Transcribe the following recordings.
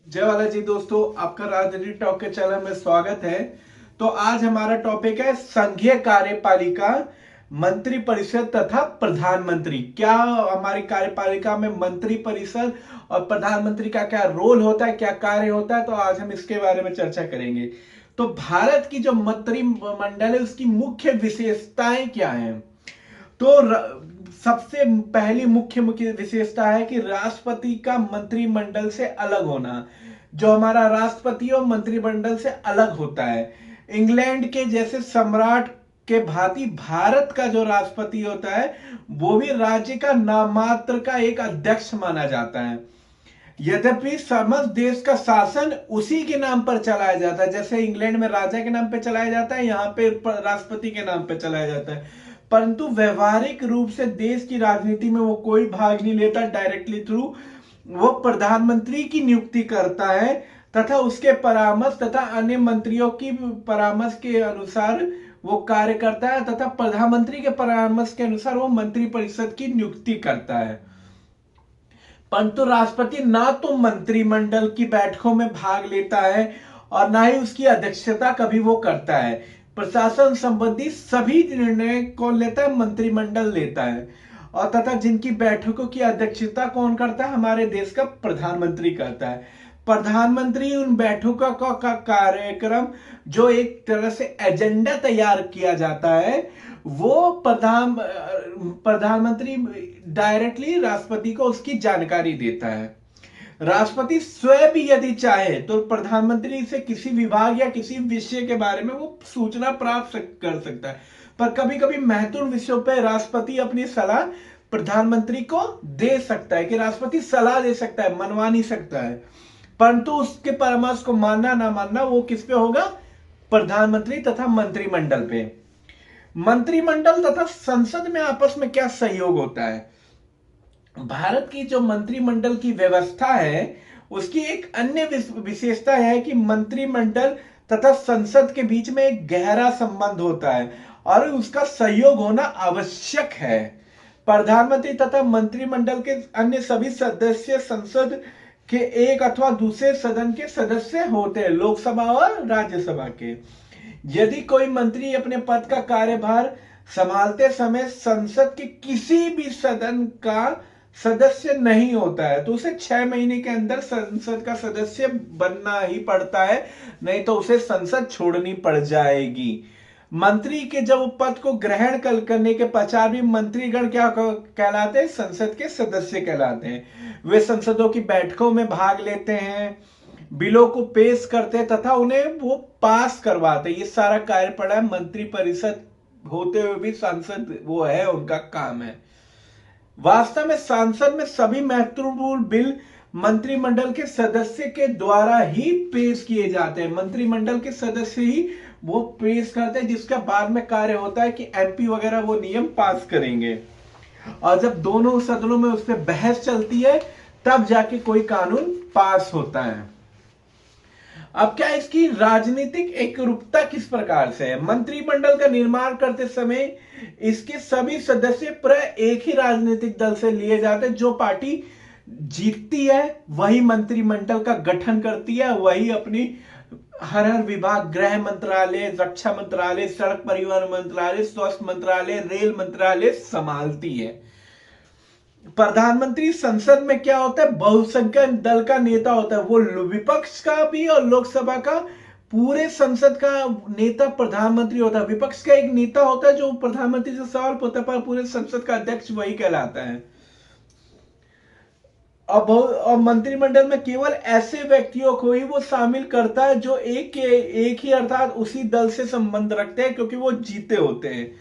जय बालाजी दोस्तों, आपका राजनीति टॉक के चैनल में स्वागत है। तो आज हमारा टॉपिक है संघीय कार्यपालिका, मंत्री परिषद तथा प्रधानमंत्री। क्या हमारी कार्यपालिका में मंत्री परिषद और प्रधानमंत्री का क्या रोल होता है, क्या कार्य होता है, तो आज हम इसके बारे में चर्चा करेंगे। तो भारत की जो मंत्रिमंडल है उसकी मुख्य विशेषताएं क्या हैं? तो सबसे पहली मुख्य मुख्य विशेषता है कि राष्ट्रपति का मंत्रिमंडल से अलग होना। जो हमारा राष्ट्रपति और मंत्रिमंडल से अलग होता है। इंग्लैंड के जैसे सम्राट के भांति भारत का जो राष्ट्रपति होता है वो भी राज्य का नामात्र का एक अध्यक्ष माना जाता है। यद्यपि समस्त देश का शासन उसी के नाम पर चलाया जाता है। जैसे इंग्लैंड में राजा के नाम पे चलाया जाता है, यहाँ पे राष्ट्रपति के नाम पे चलाया जाता है। परंतु व्यवहारिक रूप से देश की राजनीति में वो कोई भाग नहीं लेता। डायरेक्टली थ्रू वो प्रधानमंत्री की नियुक्ति करता है तथा उसके परामर्श तथा अन्य मंत्रियों की परामर्श के अनुसार वो कार्य करता है तथा प्रधानमंत्री के परामर्श के अनुसार वो मंत्रिपरिषद की नियुक्ति करता है। परंतु राष्ट्रपति ना तो मंत्रिमंडल की बैठकों में भाग लेता है और ना ही उसकी अध्यक्षता कभी वो करता है। प्रशासन संबंधी सभी निर्णय कौन लेता है? मंत्रिमंडल लेता है। और तथा जिनकी बैठकों की अध्यक्षता कौन करता है? हमारे देश का प्रधानमंत्री करता है। प्रधानमंत्री उन बैठकों का कार्यक्रम जो एक तरह से एजेंडा तैयार किया जाता है वो प्रधानमंत्री डायरेक्टली राष्ट्रपति को उसकी जानकारी देता है। राष्ट्रपति स्वयं भी यदि चाहे तो प्रधानमंत्री से किसी विभाग या किसी विषय के बारे में वो सूचना प्राप्त कर सकता है। पर कभी कभी महत्वपूर्ण विषयों पर राष्ट्रपति अपनी सलाह प्रधानमंत्री को दे सकता है कि राष्ट्रपति सलाह दे सकता है, मनवा नहीं सकता है। परंतु उसके परामर्श को मानना ना मानना वो किस पे होगा? प्रधानमंत्री तथा मंत्रिमंडल पे। मंत्रिमंडल तथा संसद में आपस में क्या सहयोग होता है? भारत की जो मंत्रिमंडल की व्यवस्था है उसकी एक अन्य विशेषता है कि मंत्रिमंडल तथा संसद के बीच में एक गहरा संबंध होता है और उसका सहयोग होना आवश्यक है। प्रधानमंत्री तथा मंत्रिमंडल के अन्य सभी सदस्य संसद के एक अथवा दूसरे सदन के सदस्य होते हैं, लोकसभा और राज्यसभा के। यदि कोई मंत्री अपने पद का कार्यभार संभालते समय संसद के किसी भी सदन का सदस्य नहीं होता है तो उसे 6 महीने के अंदर संसद का सदस्य बनना ही पड़ता है, नहीं तो उसे संसद छोड़नी पड़ जाएगी। मंत्री के जब पद को ग्रहण करने के पश्चात भी मंत्रीगण क्या कहलाते हैं? संसद के सदस्य कहलाते हैं। वे संसदों की बैठकों में भाग लेते हैं, बिलों को पेश करते हैं तथा उन्हें वो पास करवाते हैं। ये सारा कार्य पड़ा है मंत्री परिषद होते हुए भी सांसद वो है, उनका काम है। वास्तव में संसद में सभी महत्वपूर्ण बिल मंत्रिमंडल के सदस्य के द्वारा ही पेश किए जाते हैं। मंत्रिमंडल के सदस्य ही वो पेश करते हैं, जिसका बाद में कार्य होता है कि एमपी वगैरह वो नियम पास करेंगे। और जब दोनों सदनों में उस पर बहस चलती है तब जाके कोई कानून पास होता है। अब क्या इसकी राजनीतिक एकरूपता किस प्रकार से है? मंत्रिमंडल का निर्माण करते समय इसके सभी सदस्य प्राय एक ही राजनीतिक दल से लिए जाते हैं। जो पार्टी जीतती है वही मंत्रिमंडल का गठन करती है, वही अपनी हर विभाग, गृह मंत्रालय, रक्षा मंत्रालय, सड़क परिवहन मंत्रालय, स्वास्थ्य मंत्रालय, रेल मंत्रालय संभालती है। प्रधानमंत्री संसद में क्या होता है? बहुसंख्यक दल का नेता होता है, वो विपक्ष का भी और लोकसभा का, पूरे संसद का नेता प्रधानमंत्री होता है। विपक्ष का एक नेता होता है जो प्रधानमंत्री से सवाल पूछता है, पर पूरे संसद का अध्यक्ष वही कहलाता है। और मंत्रिमंडल में केवल ऐसे व्यक्तियों को ही वो शामिल करता है जो एक ही अर्थात उसी दल से संबंध रखते हैं, क्योंकि वो जीते होते हैं।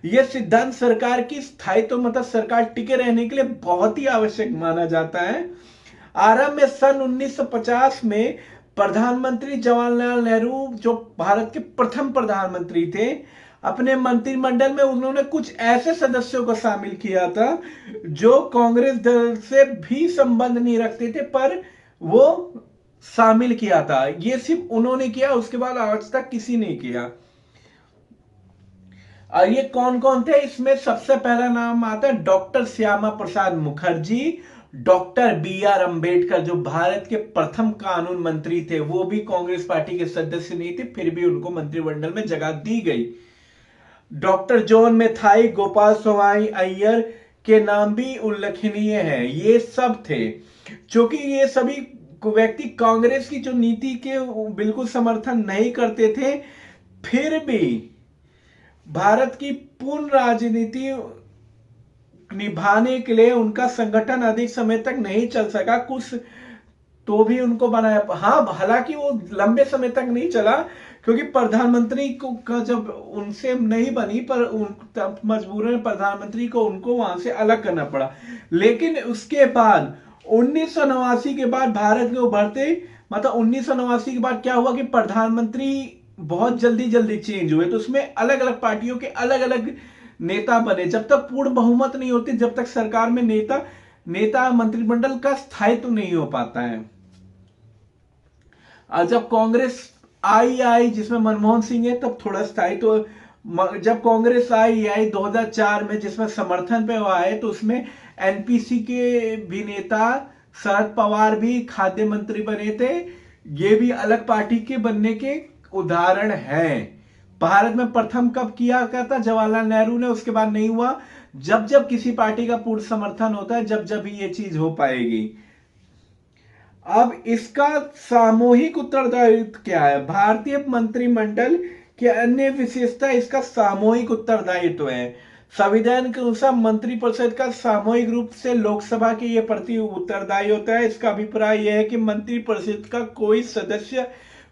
यह सिद्धांत सरकार की स्थायित्व मतलब सरकार टिके रहने के लिए बहुत ही आवश्यक माना जाता है। आरंभ में सन 1950 में प्रधानमंत्री जवाहरलाल नेहरू जो भारत के प्रथम प्रधानमंत्री थे, अपने मंत्रिमंडल में उन्होंने कुछ ऐसे सदस्यों को शामिल किया था जो कांग्रेस दल से भी संबंध नहीं रखते थे, पर वो शामिल किया था। ये सिर्फ उन्होंने किया, उसके बाद आज तक किसी ने किया। और ये कौन कौन थे? इसमें सबसे पहला नाम आता है doctor Shyama Prasad Mukherjee, doctor B R. Ambedkar जो भारत के प्रथम कानून मंत्री थे, वो भी कांग्रेस पार्टी के सदस्य नहीं थे, फिर भी उनको मंत्रिमंडल में जगह दी गई। डॉक्टर जॉन मेथाई, गोपाल स्वामी अय्यर के नाम भी उल्लेखनीय है। ये सब थे, क्योंकि ये सभी व्यक्ति कांग्रेस की जो नीति के बिल्कुल समर्थन नहीं करते थे, फिर भी भारत की पूर्ण राजनीति निभाने के लिए उनका संगठन अधिक समय तक नहीं चल सका, कुछ तो भी उनको बनाया। हाँ, हालांकि वो लंबे समय तक नहीं चला, क्योंकि प्रधानमंत्री को का जब उनसे नहीं बनी, पर तब मजबूरन प्रधानमंत्री को उनको वहां से अलग करना पड़ा। लेकिन उसके बाद 1989 के बाद भारत के उभरते, मतलब 1989 के बाद क्या हुआ कि प्रधानमंत्री बहुत जल्दी जल्दी चेंज हुए, तो उसमें अलग अलग पार्टियों के अलग अलग नेता बने। जब तक पूर्ण बहुमत नहीं होती, जब तक सरकार में नेता मंत्रिमंडल का स्थायित्व नहीं हो पाता है। और जब कांग्रेस आई जिसमें मनमोहन सिंह है, तब थोड़ा स्थायित्व, जब कांग्रेस आई 2004 में, जिसमें समर्थन पे हुआ है, तो उसमें एनपीसी के भी नेता शरद पवार भी खाद्य मंत्री बने थे। ये भी अलग पार्टी के बनने के उदाहरण हैं। भारत में प्रथम कब किया गया था? जवाहरलाल नेहरू ने। उसके बाद नहीं हुआ। जब जब किसी पार्टी का पूर्ण समर्थन होता है, जब जब ये चीज हो पाएगी। अब इसका सामूहिक उत्तरदायित्व क्या है? भारतीय मंत्रिमंडल की अन्य विशेषता इसका सामूहिक उत्तरदायित्व है। संविधान के अनुसार मंत्रिपरिषद का सामूहिक रूप से लोकसभा के ये प्रति उत्तरदायी होता है। इसका अभिप्राय यह है कि मंत्रिपरिषद का कोई सदस्य,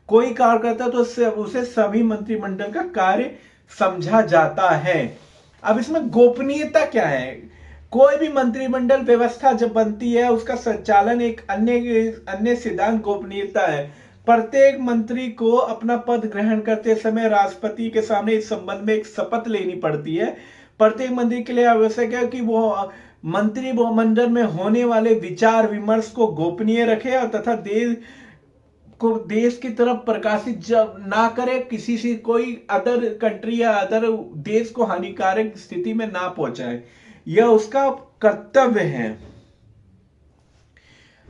कोई कार्यकर्ता, तो उसे सभी मंत्रिमंडल का कार्य समझा जाता है। अब इसमें गोपनीयता क्या है? कोई भी मंत्रिमंडल व्यवस्था जब बनती है, उसका संचालन एक अन्य सिद्धांत गोपनीयता है। प्रत्येक मंत्री को अपना पद ग्रहण करते समय राष्ट्रपति के सामने इस संबंध में एक शपथ लेनी पड़ती है। प्रत्येक मंत्री के लिए आवश्यक है कि वो मंत्रिमंडल में होने वाले विचार विमर्श को गोपनीय रखे और तथा देश की तरफ प्रकाशित जब ना करे, किसी से कोई अदर कंट्री या अदर देश को हानिकारक स्थिति में ना पहुंचाए, यह उसका कर्तव्य है।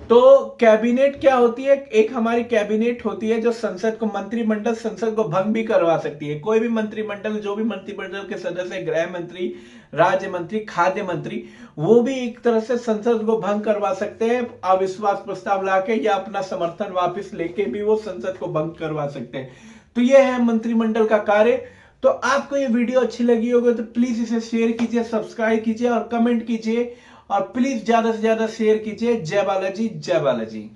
तो कैबिनेट क्या होती है? एक हमारी कैबिनेट होती है जो संसद को, मंत्रिमंडल संसद को भंग भी करवा सकती है। कोई भी मंत्रिमंडल, जो भी मंत्रिमंडल के सदस्य, गृह मंत्री, राज्य मंत्री, खाद्य मंत्री, वो भी एक तरह से संसद को भंग करवा सकते हैं। अविश्वास प्रस्ताव लाके या अपना समर्थन वापस लेके भी वो संसद को भंग करवा सकते हैं। तो यह है मंत्रिमंडल का कार्य। तो आपको ये वीडियो अच्छी लगी होगी तो प्लीज इसे शेयर कीजिए, सब्सक्राइब कीजिए और कमेंट कीजिए, और प्लीज ज्यादा से ज्यादा शेयर कीजिए। जय बालाजी, जय बालाजी।